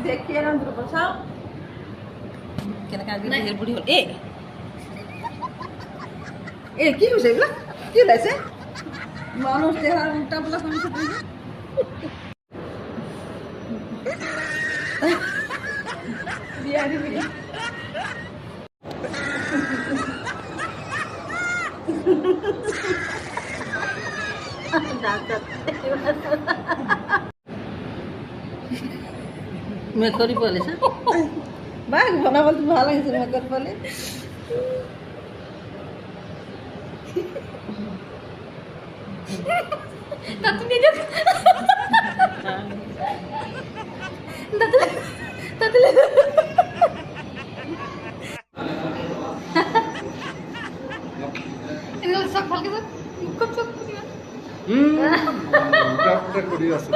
দেখিয়ে না দুটো বসাও কেন কাজ দিয়ে বুড়ি হল এ কি হইছে এগুলা কি হইছে মানুষ চেহারা উল্টা পাল্টা সমস্যা হইছে বিয়ারি বিয়া মেকরি বলে বাঘ বনা বলতে ভালো লাগছে মেকর বলে দাদু নিয়ে যাও দাদু দাদু এগুলো সব ভালো করে খুব সব এটা করি আছে